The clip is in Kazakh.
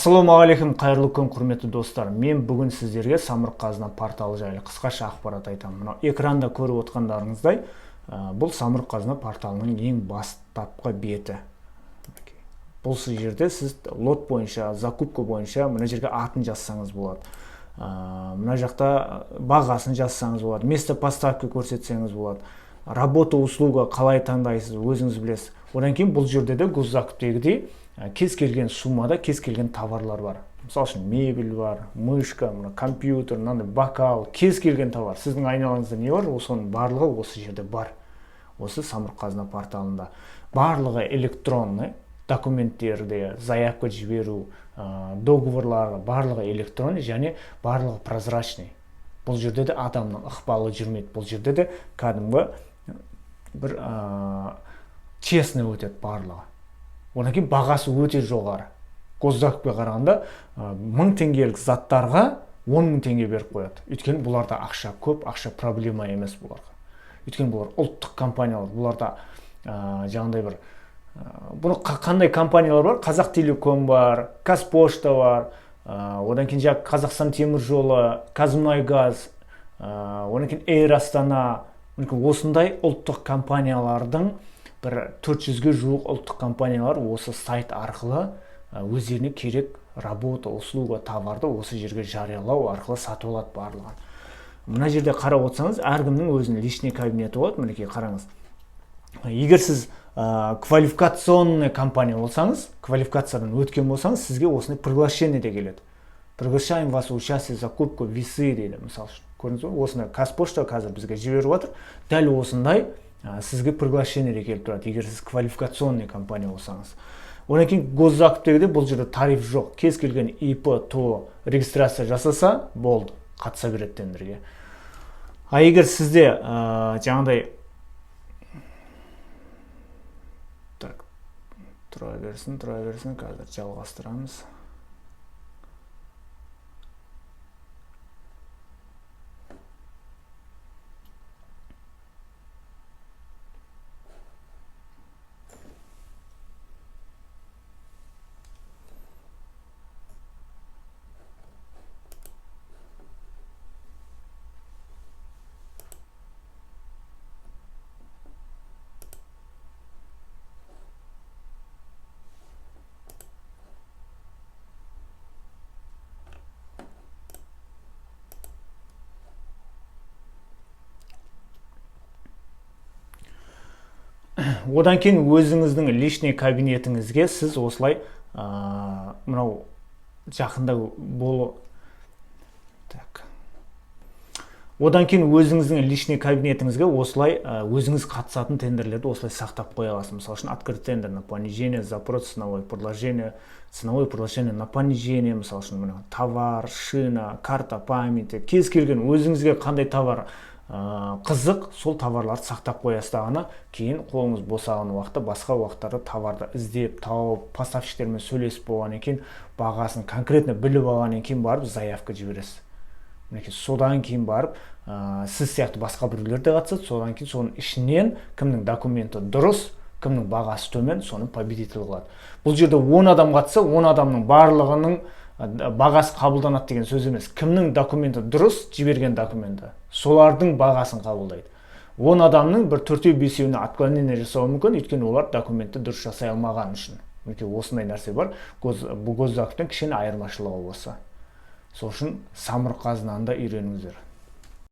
Ассалаумағалейкум, қайырлы күн, құрметті достар. Мен бүгін сіздерге Самұрық-Қазына порталы жайлы қысқаша ақпарат айтамын. Мынау экранда көріп отқандарыңыздай, бұл Самұрық-Қазына порталының ең бастапқы беті. Бұл жерде сіз лот бойынша, закупка бойынша мына жерге атын жазсаңыз болады. Мына жақта бағасын жазсаңыз болады, место поставки көрсетсеңіз болады. Работа услуга қалай таңдайсыз, өзіңіз білесіз. Одан кейін бұл жерде де госзакуптегідей кез келген суммада кез келген товарлар бар. Мысалы үшін мебель бар, мышка, компьютер, бокал, кез келген товар. Сіздің айналаңызда не бар, соның барлығы осы жерде бар. Осы Самұрық-Қазына порталында. Барлығы электронный, документтерде, заявка жіберу, договорларға барлығы электронный және барлығы прозрачный. Бұл жерде де адамның ықпалы жүрмейді. Бұл жерде де кәдімгі бір честный өтеді барлығы. Одан кейін бағасы өте жоғары. Госзакупқа қарағанда 1000 теңгелік заттарға 10.000 теңге беріп қояды. Өйткені бұларда ақша көп, ақша проблема емес бұларға. Өйткені бұлар ұлттық компаниялар, бұларда жаңағыдай бір бұны қандай компаниялар бар? Қазақтелеком бар, Қазпошта бар, одан кейін Қазақстан темір жолы, Қазмұнайгаз, одан кейін Эйр Астана, осындай ұлттық компаниялардың бір 400-ге жуық ұлттық компаниялар осы сайт арқылы өздеріне керек работа, услуга, товарды осы жерге жариялау арқылы сатып алады барлығын. Мына жерде қарап отырсаңыз, әркімнің өзінің личный кабинеті болады. Мінекей қараңыз. Егер сіз квалификационный компания болсаңыз, квалификациядан өткен болсаңыз, сізге осындай приглашение де келеді. Приглашаем вас участвовать в закупке весы дейді, мысалы үшін. Көрдіңіз бе? Осындай Қазпошта қазір бізге жіберіп отыр. Дәл осындай сізге приглашение келіп тұрады, егер сіз квалификационный компания болсаңыз. Одан кейін госзакуптегіде бұл жерде тариф жоқ. Кез келген ИП, ТО регистрация жасаса, болды, қатыса береді тендерге. А егер сізде жаңағыдай тұра берсін, қазір жалғастырамыз. Одан кейін өзіңіздің личный кабинетіңізге сіз осылай мынау жақында болу. Одан кейін өзіңіздің личный кабинетіңізге осылай өзіңіз қатысатын тендерлерді осылай сақтап қоя аласыз. Мысалы үшін открыт тендер на понижение, запрос, ценовое предложение на понижение, мысалы үшін товар, шина, карта памяти, кез келген өзіңізге қандай товар қызық, сол товарларды сақтап қоясыз. Кейін қолыңыз босаған уақытта, басқа уақыттарда товарды іздеп, тауып, поставщиктермен сөйлесіп болғаннан кейін, бағасын конкретно біліп алғаннан кейін барып заявка жібересіз. Содан кейін барып, сіз сияқты басқа біреулер де қатысады, содан кейін соның ішінен кімнің документі дұрыс, кімнің бағасы төмен, соның победитель қылады. Бұл жерде 10 адам қатысса, 10 адамның барлығының бағасы қабылданады деген сөз емес. Кімнің документі дұрыс, жіберген документі, солардың бағасын қабылдайды. 10 адамның бір 4-5-еуіне отклонение жасауы мүмкін, өйткені олар документті дұрыс жасай алмаған үшін. Осындай нәрсе бар. Бұл госзакуптың кішкене айырмашылығы осы. Сол үшін Самұрық-Қазынаны да үйреніңіздер.